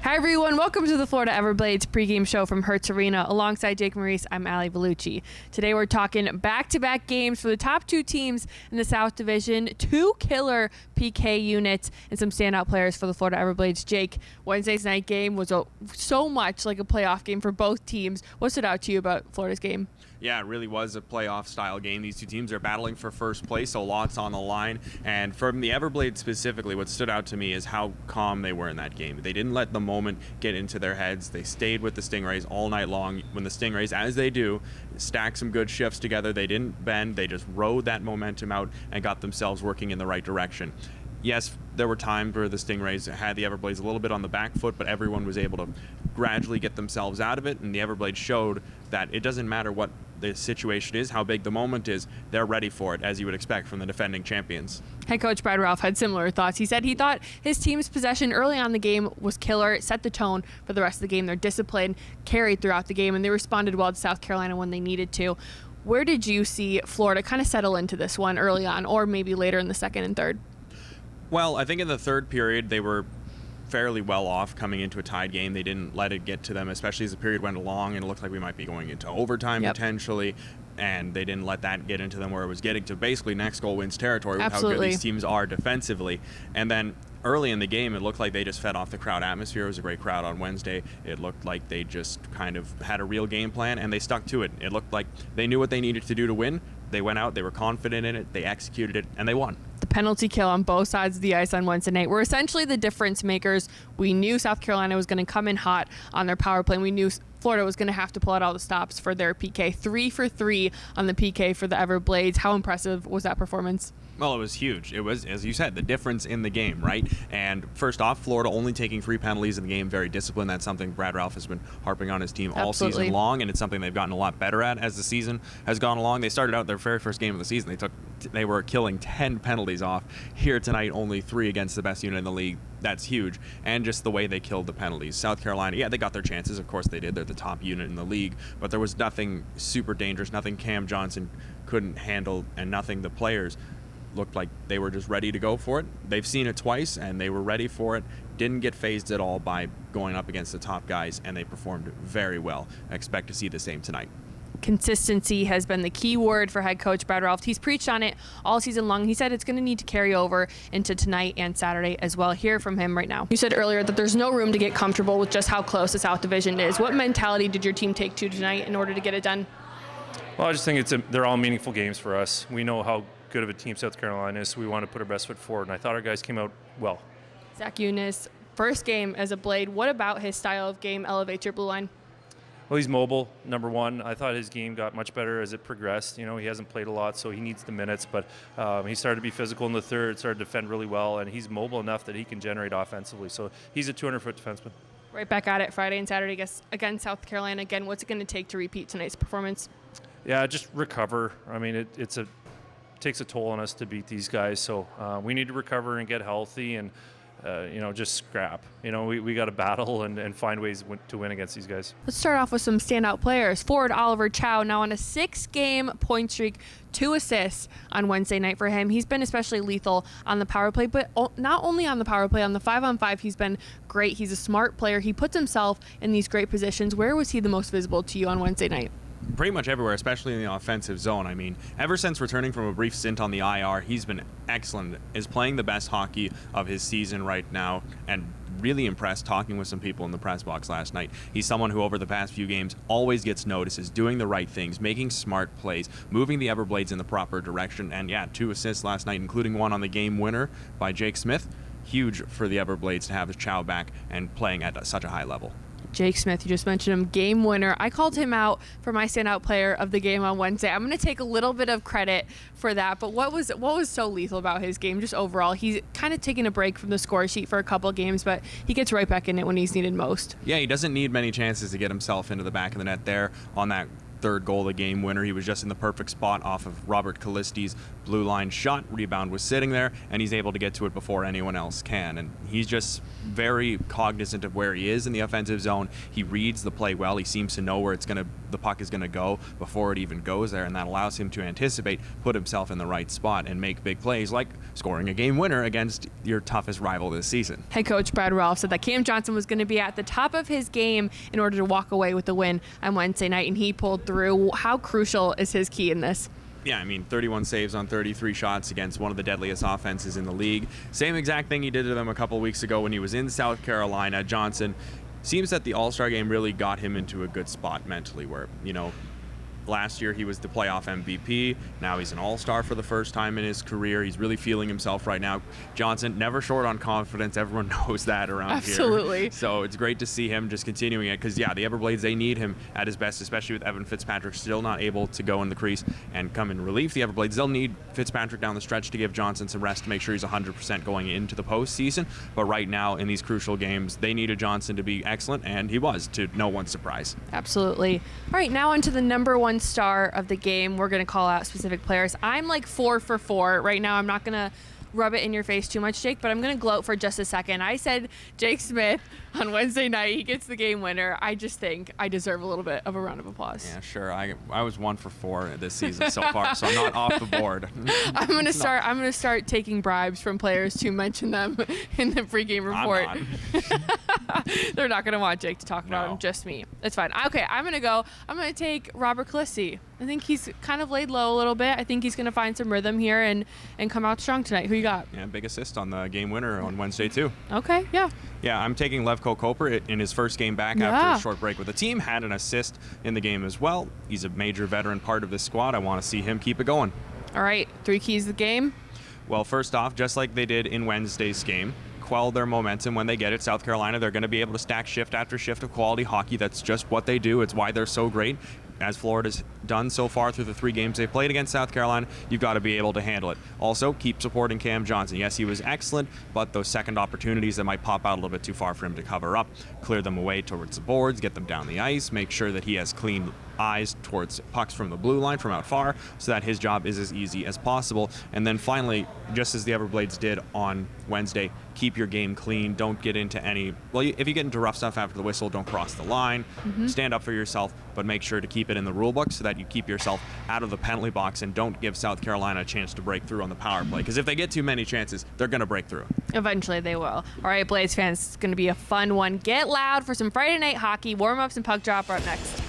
Hi everyone, welcome to the Florida Everblades pregame show from Hertz Arena. Alongside Jake Maurice, I'm Alli, Vellucci. Today we're talking back-to-back games for the top two teams in the South Division, two killer PK units, and some standout players for the Florida Everblades. Jake, Wednesday's night game was so much like a playoff game for both teams. What stood out to you about Florida's game? Yeah, it really was a playoff-style game. These two teams are battling for first place, so lots on the line. And from the Everblades specifically, what stood out to me is how calm they were in that game. They didn't let the moment get into their heads. They stayed with the Stingrays all night long. When the Stingrays, as they do, stacked some good shifts together, they didn't bend. They just rode that momentum out and got themselves working in the right direction. Yes, there were times where the Stingrays had the Everblades a little bit on the back foot, but everyone was able to gradually get themselves out of it, and the Everblades showed that it doesn't matter what the situation is, how big the moment is, they're ready for it, as you would expect from the defending champions. Head coach Brad Ralph had similar thoughts. He said he thought his team's possession early on in the game was killer. It set the tone for the rest of the game. Their discipline carried throughout the game, and they responded well to South Carolina when they needed to. Where did you see Florida kind of settle into this one early on, or maybe later in the second and third? Well, I think in the third period, they were fairly well off coming into a tied game. They didn't let it get to them, especially as the period went along and it looked like we might be going into overtime potentially, and they didn't let that get into them where it was getting to basically next goal wins territory with how good these teams are defensively. And then early in the game, it looked like they just fed off the crowd atmosphere. It was a great crowd on Wednesday. It looked like they just kind of had a real game plan, and they stuck to it. It looked like they knew what they needed to do to win. They went out, they were confident in it, they executed it, and they won. The penalty kill on both sides of the ice on Wednesday night were essentially the difference makers. We knew South Carolina was going to come in hot on their power play, and we knew Florida was going to have to pull out all the stops for their PK. 3 for 3 on the PK for the Everblades. How impressive was that performance? Well, it was huge. It was, as you said, the difference in the game, right? And first off, Florida only taking 3 penalties in the game, very disciplined. That's something Brad Ralph has been harping on his team all season long, and it's something they've gotten a lot better at as the season has gone along. They started out their very first game of the season. They were killing 10 penalties off. Here tonight, only 3 against the best unit in the league. That's huge. And just the way they killed the penalties. South Carolina, yeah, they got their chances. Of course they did. They're the top unit in the league. But there was nothing super dangerous, nothing Cam Johnson couldn't handle, and nothing the players looked like they were just ready to go for it. They've seen it twice, and they were ready for it. Didn't get phased at all by going up against the top guys, and they performed very well. I expect to see the same tonight. Consistency has been the key word for head coach Brad Ralph. He's preached on it all season long. He said it's going to need to carry over into tonight and Saturday as well. Hear from him right now. You said earlier that there's no room to get comfortable with just how close the South Division is. What mentality did your team take to tonight in order to get it done? Well, I just think they're all meaningful games for us. We know how good of a team South Carolina is, so we want to put our best foot forward, and I thought our guys came out well. Zach Eunice, first game as a Blade. What about his style of game elevates your blue line? Well, he's mobile, number one. I thought his game got much better as it progressed. You know, he hasn't played a lot, so he needs the minutes, but he started to be physical in the third, started to defend really well, and he's mobile enough that he can generate offensively. So he's a 200-foot defenseman. Right back at it Friday and Saturday against South Carolina. Again, what's it going to take to repeat tonight's performance? Yeah, just recover. I mean, it takes a toll on us to beat these guys, so we need to recover and get healthy and just scrap. We got to battle and find ways to win against these guys. Let's start off with some standout players. Forward Oliver Chow, now on a 6-game point streak, 2 assists on Wednesday night for him. He's been especially lethal on the power play, but not only on the power play, on the 5-on-5, he's been great. He's a smart player. He puts himself in these great positions. Where was he the most visible to you on Wednesday night? Pretty much everywhere, especially in the offensive zone. I mean, ever since returning from a brief stint on the IR, he's been excellent, is playing the best hockey of his season right now, and really impressed talking with some people in the press box last night. He's someone who over the past few games always gets noticed, is doing the right things, making smart plays, moving the Everblades in the proper direction, and yeah, 2 assists last night, including one on the game winner by Jake Smith. Huge for the Everblades to have Chow back and playing at such a high level. Jake Smith, you just mentioned him, game winner. I called him out for my standout player of the game on Wednesday. I'm going to take a little bit of credit for that, but what was so lethal about his game just overall? He's kind of taking a break from the score sheet for a couple of games, but he gets right back in it when he's needed most. Yeah, he doesn't need many chances to get himself into the back of the net there on that third goal, the game winner. He was just in the perfect spot off of Robert Callisti's blue line shot. Rebound was sitting there, and he's able to get to it before anyone else can. And he's just very cognizant of where he is in the offensive zone. He reads the play well. He seems to know where the puck is gonna go before it even goes there, and that allows him to anticipate, put himself in the right spot, and make big plays like scoring a game winner against your toughest rival this season. Head coach Brad Ralph said that Cam Johnson was going to be at the top of his game in order to walk away with the win on Wednesday night, and he pulled through. How crucial is his key in this? Yeah, I mean, 31 saves on 33 shots against one of the deadliest offenses in the league. Same exact thing he did to them a couple weeks ago when he was in South Carolina. Johnson seems that the All-Star game really got him into a good spot mentally where, last year he was the playoff MVP. Now he's an all-star for the first time in his career. He's really feeling himself right now. Johnson, never short on confidence. Everyone knows that around here. Absolutely. So it's great to see him just continuing it because, the Everblades, they need him at his best, especially with Evan Fitzpatrick still not able to go in the crease and come in relief. The Everblades, they'll need Fitzpatrick down the stretch to give Johnson some rest to make sure he's 100% going into the postseason. But right now in these crucial games, they needed Johnson to be excellent, and he was, to no one's surprise. Absolutely. All right, now on to the number one star of the game. We're going to call out specific players. I'm like 4 for 4 right now. I'm not going to rub it in your face too much, Jake, but I'm going to gloat for just a second. I said Jake Smith on Wednesday night. He gets the game winner. I just think I deserve a little bit of a round of applause. Yeah, sure. I was 1 for 4 this season so far, so I'm not off the board. I'm going to start taking bribes from players to mention them in the pregame report. They're not going to want Jake to talk about him, just me. It's fine. Okay, I'm going to take Robert Callisti. I think he's kind of laid low a little bit. I think he's going to find some rhythm here and come out strong tonight. Who you got? Yeah, big assist on the game winner on Wednesday, too. Okay, yeah. Yeah, I'm taking Levko Koper in his first game back after a short break with the team. Had an assist in the game as well. He's a major veteran part of this squad. I want to see him keep it going. All right, 3 keys to the game. Well, first off, just like they did in Wednesday's game, quell their momentum when they get it. South Carolina, they're going to be able to stack shift after shift of quality hockey. That's just what they do. It's why they're so great. As Florida's done so far through the 3 games they've played against South Carolina, you've got to be able to handle it. Also, keep supporting Cam Johnson. Yes, he was excellent, but those second opportunities that might pop out a little bit too far for him to cover up, clear them away towards the boards, get them down the ice, make sure that he has clean eyes towards pucks from the blue line from out far so that his job is as easy as possible. And then finally, just as the Everblades did on Wednesday, keep your game clean. Don't get into if you get into rough stuff after the whistle, don't cross the line. Stand up for yourself, but make sure to keep it in the rule book so that you keep yourself out of the penalty box and don't give South Carolina a chance to break through on the power play. Because if they get too many chances, they're going to break through. Eventually they will. All right, Blades fans, it's going to be a fun one. Get loud for some Friday night hockey. Warm-ups and puck drop are up next.